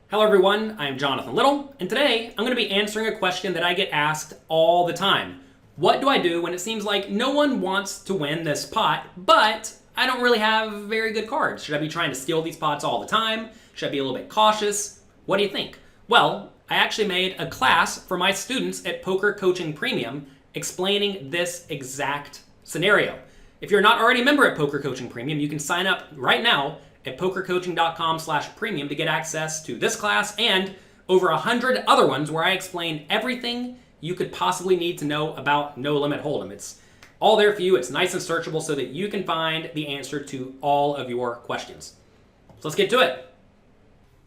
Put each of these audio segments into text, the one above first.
Hello everyone, I am Jonathan Little, and today I'm going to be answering a question that I get asked all the time. What do I do when it seems like no one wants to win this pot, but I don't really have very good cards? Should I be trying to steal these pots all the time? Should I be a little bit cautious? What do you think? Well, I actually made a class for my students at Poker Coaching Premium explaining this exact scenario. If you're not already a member at Poker Coaching Premium, you can sign up right now at pokercoaching.com/premium to get access to this class and over 100 other ones where I explain everything you could possibly need to know about No Limit Hold'em. It's all there for you. It's nice and searchable so that you can find the answer to all of your questions. So let's get to it.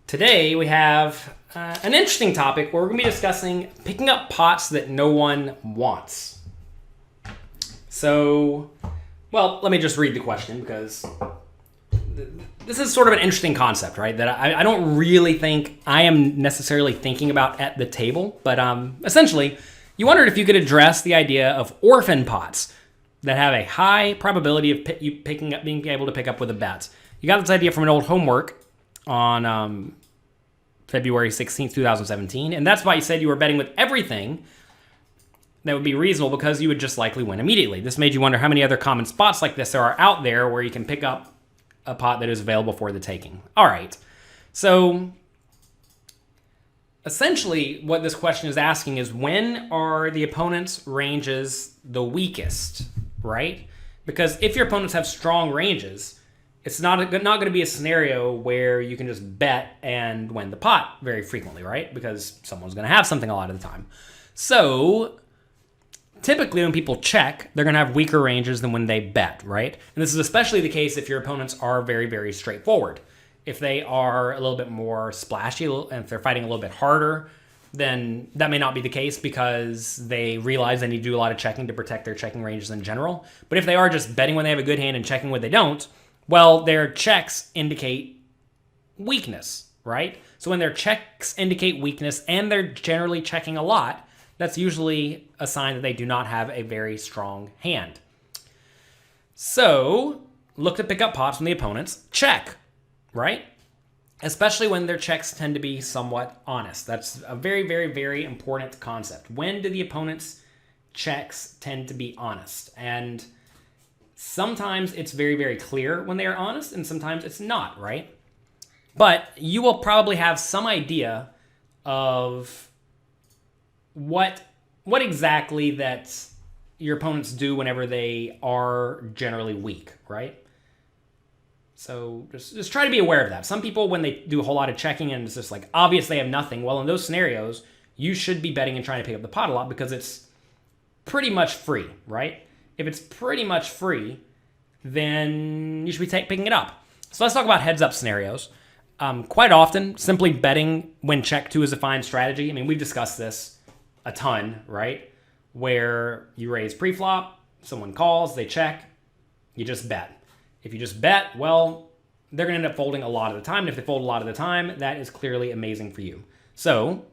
Today we have an interesting topic where we're going to be discussing picking up pots that no one wants. So, well, let me just read the question because this is sort of an interesting concept, right? That I don't really think I am necessarily thinking about at the table. But essentially, you wondered if you could address the idea of orphan pots that have a high probability of you being able to pick up with a bet. You got this idea from an old homework on February 16th, 2017. And that's why you said you were betting with everything that would be reasonable because you would just likely win immediately. This made you wonder how many other common spots like this there are out there where you can pick up a pot that is available for the taking. All right. So essentially what this question is asking is when are the opponent's ranges the weakest, right? Because if your opponents have strong ranges, it's not going to be a scenario where you can just bet and win the pot very frequently, right? Because someone's going to have something a lot of the time. So typically when people check, they're going to have weaker ranges than when they bet, right? And this is especially the case if your opponents are very, very straightforward. If they are a little bit more splashy and if they're fighting a little bit harder, then that may not be the case because they realize they need to do a lot of checking to protect their checking ranges in general. But if they are just betting when they have a good hand and checking when they don't, well, their checks indicate weakness, right? So when their checks indicate weakness and they're generally checking a lot, that's usually a sign that they do not have a very strong hand. So look to pick up pots from the opponents. Check, right? Especially when their checks tend to be somewhat honest. That's a very, very, very important concept. When do the opponent's checks tend to be honest? And sometimes it's very, very clear when they are honest, and sometimes it's not, right? But you will probably have some idea of what exactly that your opponents do whenever they are generally weak, right? So just try to be aware of that. Some people, when they do a whole lot of checking and it's just like obvious they have nothing, well, in those scenarios, you should be betting and trying to pick up the pot a lot because it's pretty much free, right? If it's pretty much free, then you should be picking it up. So let's talk about heads-up scenarios. Quite often, simply betting when check two is a fine strategy. I mean, we've discussed this a ton, right? Where you raise pre-flop, someone calls, they check, you just bet. If you just bet, well, they're going to end up folding a lot of the time. And if they fold a lot of the time, that is clearly amazing for you. So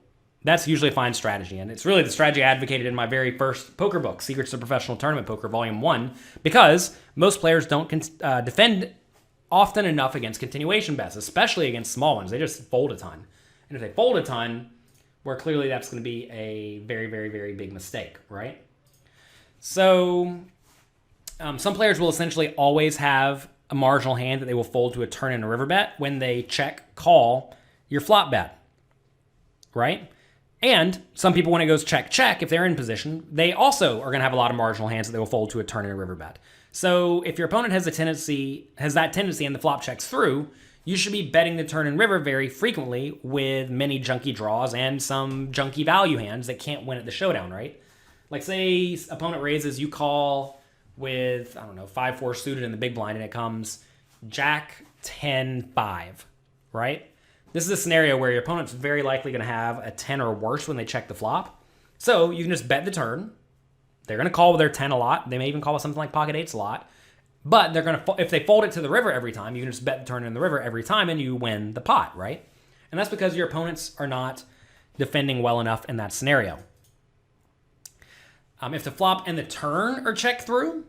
that's usually a fine strategy. And it's really the strategy I advocated in my very first poker book, Secrets to Professional Tournament Poker, Volume 1, because most players don't defend often enough against continuation bets, especially against small ones. They just fold a ton. And if they fold a ton, where clearly that's going to be a very, very, very big mistake, right? So some players will essentially always have a marginal hand that they will fold to a turn and a river bet when they check, call your flop bet, right? And some people, when it goes check, check, if they're in position, they also are going to have a lot of marginal hands that they will fold to a turn and a river bet. So if your opponent has that tendency and the flop checks through, you should be betting the turn and river very frequently with many junky draws and some junky value hands that can't win at the showdown, right? Like say opponent raises, you call with, 5-4 suited in the big blind and it comes Jack 10-5, right? This is a scenario where your opponent's very likely going to have a 10 or worse when they check the flop. So you can just bet the turn. They're going to call with their 10 a lot. They may even call with something like pocket eights a lot. But they're going to, if they fold it to the river every time, you can just bet the turn in the river every time and you win the pot, right? And that's because your opponents are not defending well enough in that scenario. If the flop and the turn are checked through,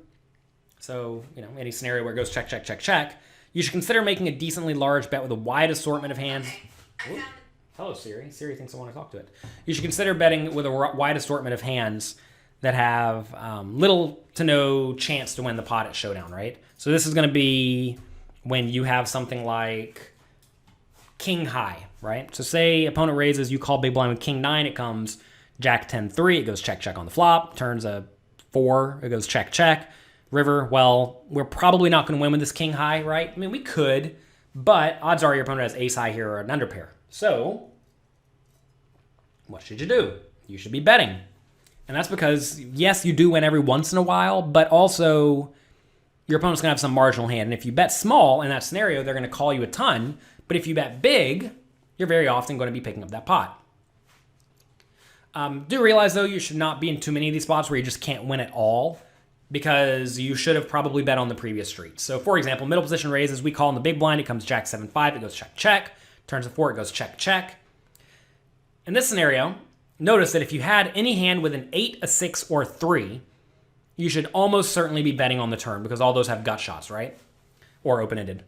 so, any scenario where it goes check, check, check, check, you should consider making a decently large bet with a wide assortment of hands. Hello, Siri. Siri thinks I want to talk to it. You should consider betting with a wide assortment of hands that have little to no chance to win the pot at showdown, right? So this is going to be when you have something like king high, right? So say opponent raises, you call big blind with king 9, it comes jack 10-3, it goes check, check on the flop, turns a 4, it goes check, check. River, well, we're probably not going to win with this king high, right? I mean, we could, but odds are your opponent has ace high here or an underpair. So what should you do? You should be betting. And that's because, yes, you do win every once in a while, but also your opponent's going to have some marginal hand. And if you bet small in that scenario, they're going to call you a ton. But if you bet big, you're very often going to be picking up that pot. Do realize, though, you should not be in too many of these spots where you just can't win at all, because you should have probably bet on the previous street. So, for example, middle position raises, we call in the big blind, it comes jack 7-5, it goes check, check. Turns a 4, it goes check, check. In this scenario, notice that if you had any hand with an 8, a 6, or 3, you should almost certainly be betting on the turn because all those have gut shots, right? Or open-ended.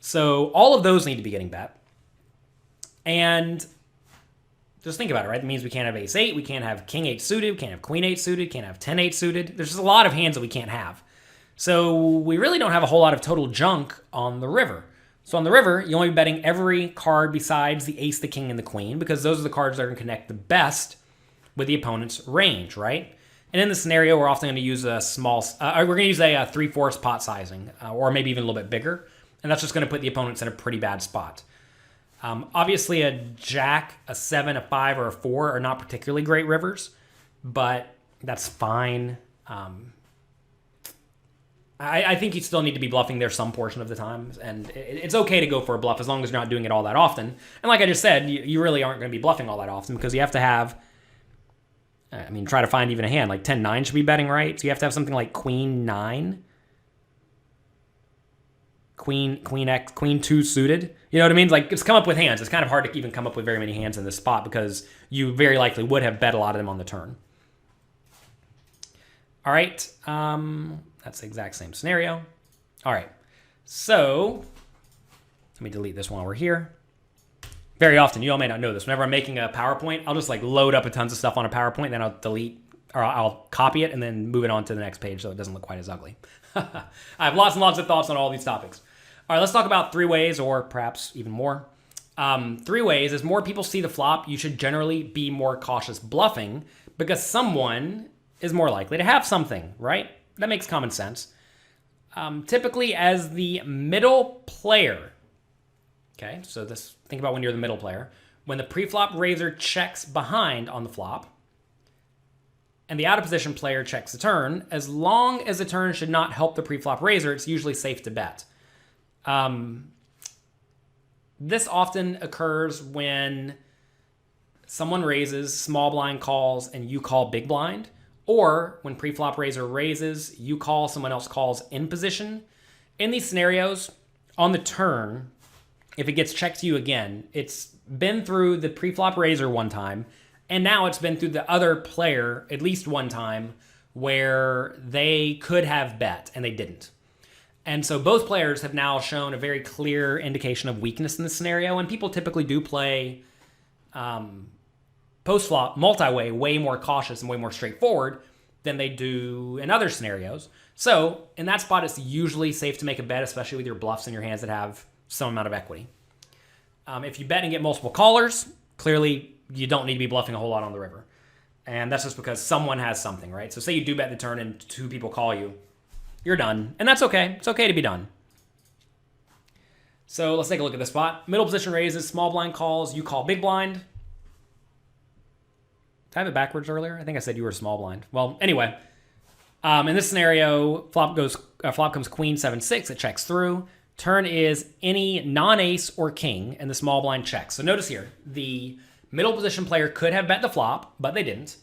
So all of those need to be getting bet. And just think about it, right? That means we can't have ace 8, we can't have king 8 suited, we can't have queen 8 suited, can't have 10-8 suited. There's just a lot of hands that we can't have. So we really don't have a whole lot of total junk on the river. So on the river, you only be betting every card besides the ace, the king, and the queen, because those are the cards that are going to connect the best with the opponent's range, right? And in this scenario, we're often going to use a small, we're going to use a 3/4 pot sizing, or maybe even a little bit bigger. And that's just going to put the opponents in a pretty bad spot. Obviously, a jack, a 7, a 5, or a 4 are not particularly great rivers, but that's fine. I think you still need to be bluffing there some portion of the time, and it's okay to go for a bluff as long as you're not doing it all that often. And like I just said, you really aren't going to be bluffing all that often because you have to have, try to find even a hand. Like 10-9 should be betting, right? So you have to have something like queen 9, queen X, queen 2 suited. You know what I mean? Like, it's come up with hands. It's kind of hard to even come up with very many hands in this spot because you very likely would have bet a lot of them on the turn. All right. That's the exact same scenario. All right. So let me delete this while we're here. Very often, you all may not know this, whenever I'm making a PowerPoint, I'll just like load up a tons of stuff on a PowerPoint, then I'll delete, or I'll copy it and then move it on to the next page so it doesn't look quite as ugly. I have lots and lots of thoughts on all these topics. All right, let's talk about 3 ways, or perhaps even more. 3 ways, as more people see the flop, you should generally be more cautious bluffing because someone is more likely to have something, right? That makes common sense. Typically as the middle player, okay, so think about when you're the middle player. When the pre-flop raiser checks behind on the flop and the out-of-position player checks the turn, as long as the turn should not help the pre-flop raiser, it's usually safe to bet. This often occurs when someone raises, small blind calls, and you call big blind. Or when pre-flop raiser raises, you call, someone else calls in position. In these scenarios, on the turn, if it gets checked to you again, it's been through the pre-flop raiser one time, and now it's been through the other player at least one time where they could have bet and they didn't. And so both players have now shown a very clear indication of weakness in this scenario, and people typically do play post-flop, multi-way, way more cautious and way more straightforward than they do in other scenarios. So in that spot, it's usually safe to make a bet, especially with your bluffs in your hands that have some amount of equity. If you bet and get multiple callers, clearly you don't need to be bluffing a whole lot on the river. And that's just because someone has something, right? So say you do bet the turn and 2 people call you, you're done. And that's okay. It's okay to be done. So let's take a look at the spot. Middle position raises, small blind calls, you call big blind. Did I have it backwards earlier? I think I said you were small blind. Well, anyway, in this scenario, flop comes queen 7-6. It checks through. Turn is any non-ace or king, and the small blind checks. So notice here, the middle position player could have bet the flop, but they didn't.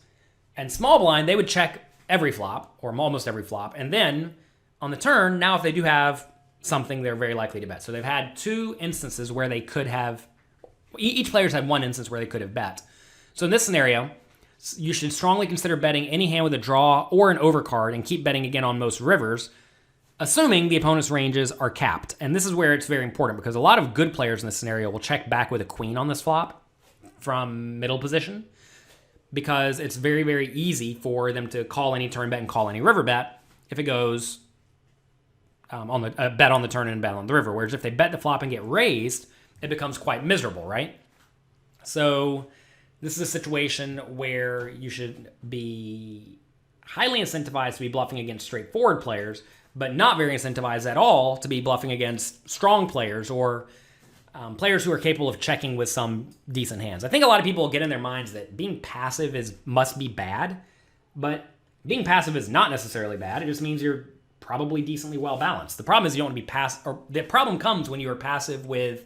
And small blind, they would check every flop, or almost every flop. And then on the turn, now if they do have something, they're very likely to bet. So they've had 2 instances where they could have, each player's had 1 instance where they could have bet. So in this scenario, you should strongly consider betting any hand with a draw or an overcard and keep betting again on most rivers, assuming the opponent's ranges are capped. And this is where it's very important because a lot of good players in this scenario will check back with a queen on this flop. from middle position, because it's very, very easy for them to call any turn bet and call any river bet if it goes on the bet on the turn and bet on the river. Whereas if they bet the flop and get raised, it becomes quite miserable, right? So this is a situation where you should be highly incentivized to be bluffing against straightforward players, but not very incentivized at all to be bluffing against strong players or players who are capable of checking with some decent hands. I think a lot of people get in their minds that being passive must be bad, but being passive is not necessarily bad. It just means you're probably decently well balanced. The problem is you don't want to be passive, or the problem comes when you are passive with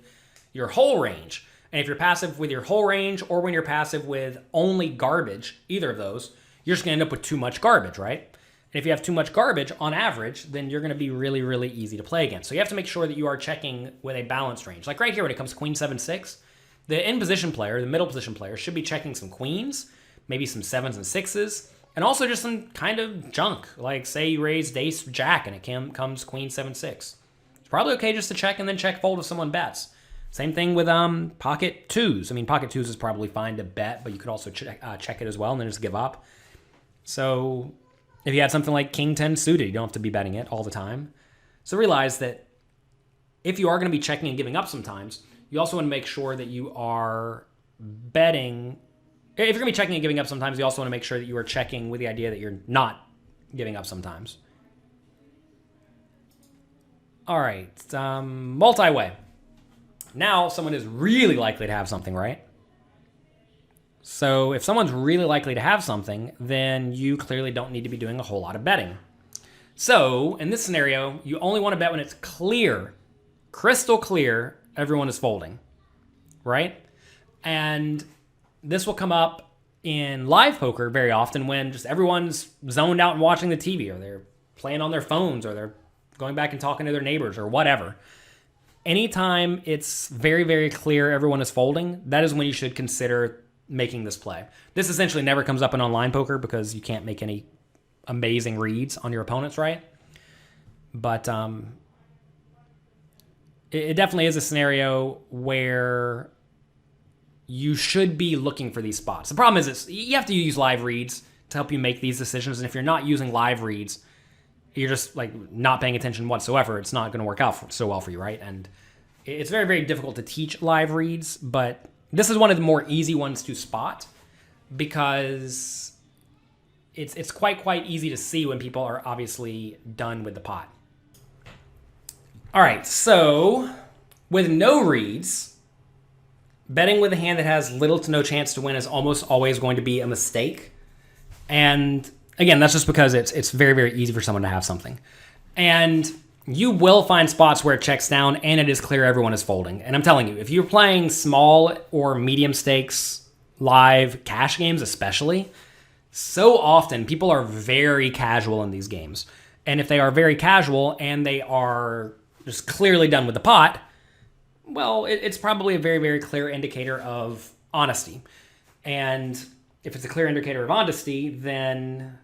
your whole range. And if you're passive with your whole range, or when you're passive with only garbage, either of those, you're just going to end up with too much garbage, right? And if you have too much garbage on average, then you're going to be really, really easy to play against. So you have to make sure that you are checking with a balanced range. Like right here when it comes to queen 7-6, the in position player, the middle position player, should be checking some queens, maybe some 7s and 6s, and also just some kind of junk. Like say you raised ace jack and it comes queen 7-6. It's probably okay just to check and then check fold if someone bets. Same thing with pocket 2s. I mean, pocket 2s is probably fine to bet, but you could also check it as well and then just give up. So if you had something like king 10 suited, you don't have to be betting it all the time. So realize that if you are going to be checking and giving up sometimes, you also want to make sure that you are betting. If you're going to be checking and giving up sometimes, you also want to make sure that you are checking with the idea that you're not giving up sometimes. All right, multi-way. Now someone is really likely to have something, right? So if someone's really likely to have something, then you clearly don't need to be doing a whole lot of betting. So in this scenario, you only want to bet when it's clear, crystal clear, everyone is folding, right? And this will come up in live poker very often when just everyone's zoned out and watching the TV, or they're playing on their phones, or they're going back and talking to their neighbors or whatever. Anytime it's very, very clear everyone is folding, that is when you should consider making this play. This essentially never comes up in online poker because you can't make any amazing reads on your opponents, right? But it definitely is a scenario where you should be looking for these spots. The problem is you have to use live reads to help you make these decisions, and if you're not using live reads, you're just like not paying attention whatsoever, it's not going to work out so well for you, right? And it's very, very difficult to teach live reads, but this is one of the more easy ones to spot because it's quite easy to see when people are obviously done with the pot. All right, so with no reads, betting with a hand that has little to no chance to win is almost always going to be a mistake. And again, that's just because it's very, very easy for someone to have something. And you will find spots where it checks down and it is clear everyone is folding. And I'm telling you, if you're playing small or medium stakes live cash games especially, so often people are very casual in these games. And if they are very casual and they are just clearly done with the pot, well, it's probably a very, very clear indicator of honesty. And if it's a clear indicator of honesty, then,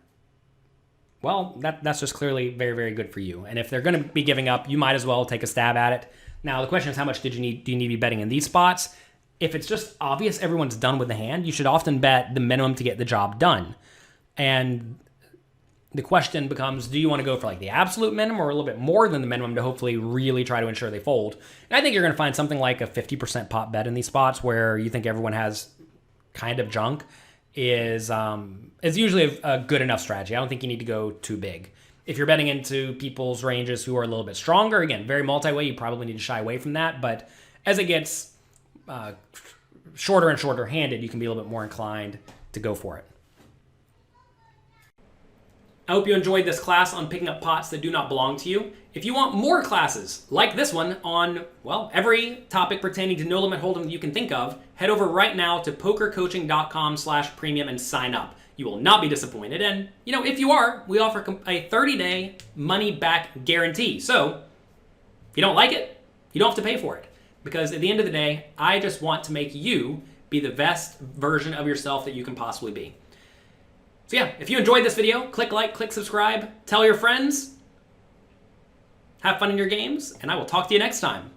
well, that's just clearly very, very good for you. And if they're going to be giving up, you might as well take a stab at it. Now, the question is, how much do you need to be betting in these spots? If it's just obvious everyone's done with the hand, you should often bet the minimum to get the job done. And the question becomes, do you want to go for like the absolute minimum or a little bit more than the minimum to hopefully really try to ensure they fold? And I think you're going to find something like a 50% pot bet in these spots where you think everyone has kind of junk is usually a good enough strategy. I don't think you need to go too big. If you're betting into people's ranges who are a little bit stronger, again, very multi-way, you probably need to shy away from that. But as it gets shorter and shorter handed, you can be a little bit more inclined to go for it. I hope you enjoyed this class on picking up pots that do not belong to you. If you want more classes like this one on, well, every topic pertaining to no limit hold'em that you can think of, head over right now to pokercoaching.com/premium and sign up. You will not be disappointed. And, you know, if you are, we offer a 30-day money-back guarantee. So if you don't like it, you don't have to pay for it. Because at the end of the day, I just want to make you be the best version of yourself that you can possibly be. So yeah, if you enjoyed this video, click like, click subscribe, tell your friends, have fun in your games, and I will talk to you next time.